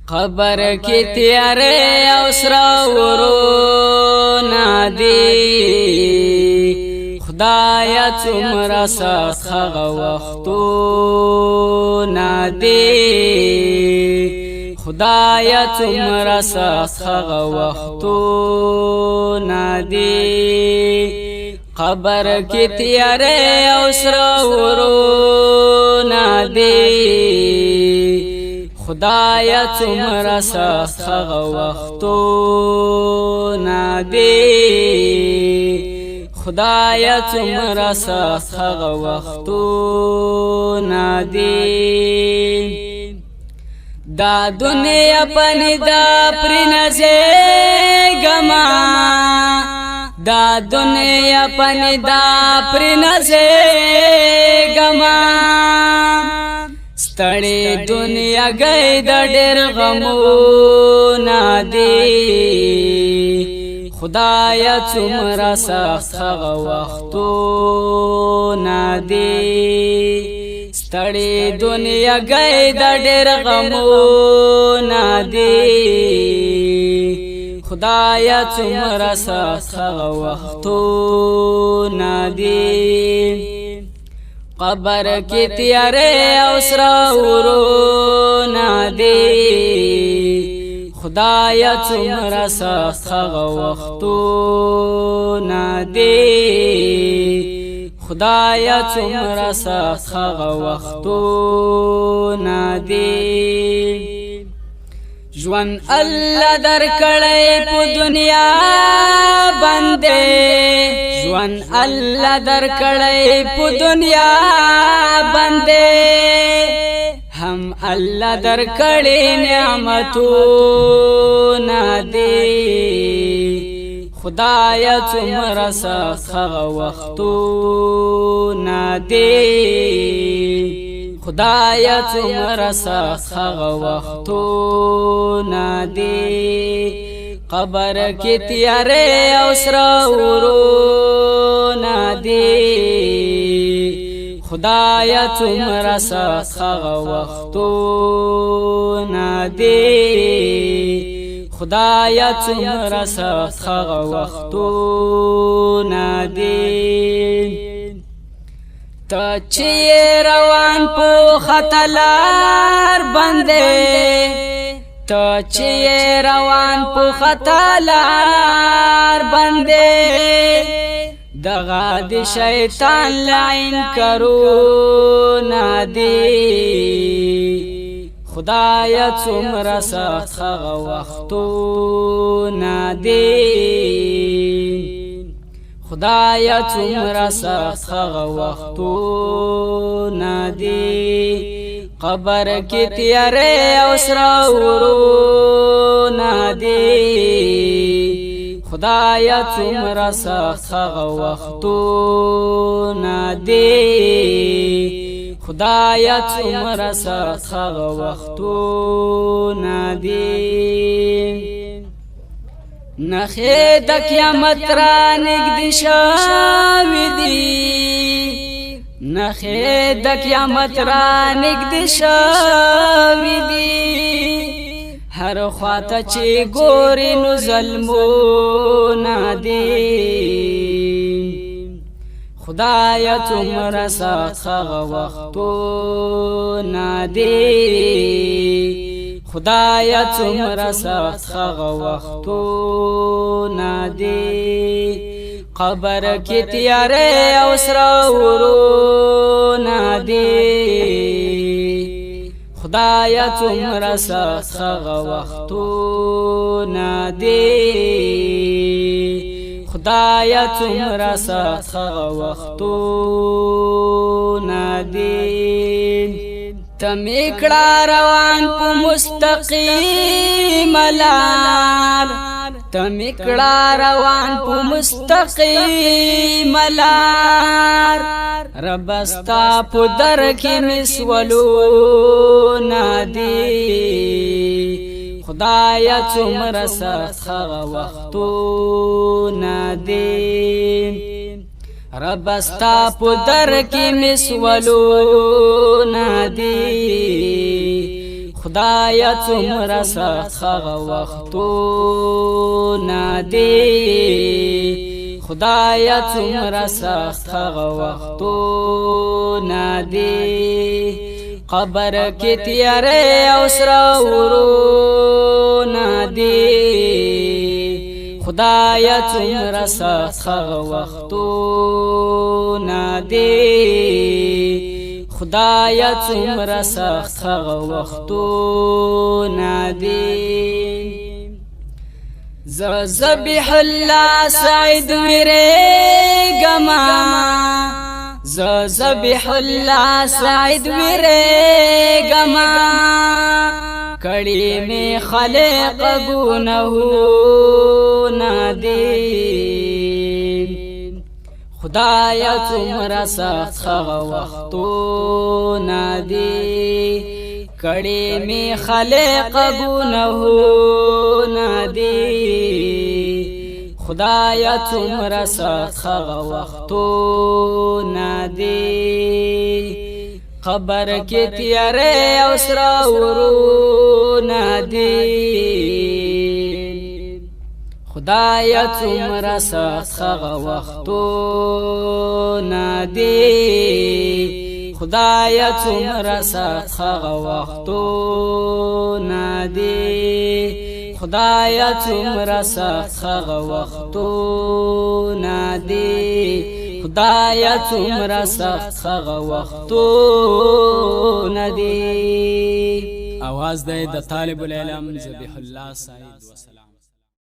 قبر کی تیارے او سرا ورونه دی خدایا څومره سخت هغه وختونه دی خدایا څومره سخت هغه وختونه دی قبر کی تیارے او سرا ورونه دی خدایا څومره سخت هغه وختونه دی خدایا څومره سخت هغه وختونه دی دا دنیا پنی دا پری نزیگما دا دنیا پنی دا پری نزیگما ستړی دنیا گئی د ډېر غمونه دی خدایا څومره سخت هغه وختونه دی ستړی دنیا گئی د ډېر غمونه دی خدایا څومره سخت هغه وختونه دی قبر کی تیارے او سرا ورونه دی خدایا څومره سخت هغه وختونه دی خدایا څومره سخت هغه وختونه دی ژوند الله درکړی په دنیا باندې ژوند الله درکړی په دنیا باندې هم الله درکړی نعمتونه دی خدایا څومره سخت هغه وختونه دی خدایا څومره سخت هغه وختونه دی قبر کی تیارے او سرا ورونه دی خدایا څومره سخت هغه وختونه دی خدایا څومره سخت هغه وختونه دی ته چې روان په خطلار باندې ته چې روان په خطلار باندې دغه د شیطان لعین کرونه دی خدایا څومره سخت هغه وختونه دی خدایا څومره سخت هغه وختونه دی قبر کی تیارے او سرا ورونه دی خدایا څومره سخت هغه وختونه دی خدایا څومره سخت هغه وختونه دی نخې د قیامت را نږدې شوې دي نخې د قیامت را نږدې شوې دي هر خواته چې ګورې نو ظلمونه دي خدایا څومره سخت هغه وختونه دی خدایا څومره سخت هغه وختونه دی قبر کی تیارے او سرا ورونه دی خدایا څومره سخت هغه وختونه دی خدایا څومره سخت هغه وختونه دی تمیکړه روان په مستقیم لار تمیکړه روان په مستقیم لار رب استا په در کې مسولونه دی خدایا څومره سخت هغه وختونه دی رب استا په در کې مسولونه دی خدایا څومره سخت هغه وختونه دي خدایا څومره سخت هغه وختونه دي قبر کې تیارې او سره ورونه دي خدایا څومره سخت هغه وختونه دي خدایا څومره سخت هغه وختونه دي ذبیح الله سعید ویریږما ذبیح الله سعید ویریږما کړي می خلق ګناهونه دي خدایا څومره سخت هغه وختونه دي کړي می خلق ګناهونه دي خدایا څومره سخت هغه وختونه دي قبر کې تیارې او سره ورونه دي خدایا څومره سخت هغه وختونه دي خدایا څومره سخت هغه وختونه دي خدایا څومره سخت هغه وختونه دي خدایا څومره سخت هغه وختونه دي. आवाज د طالب العلم ذبیح الله سعید.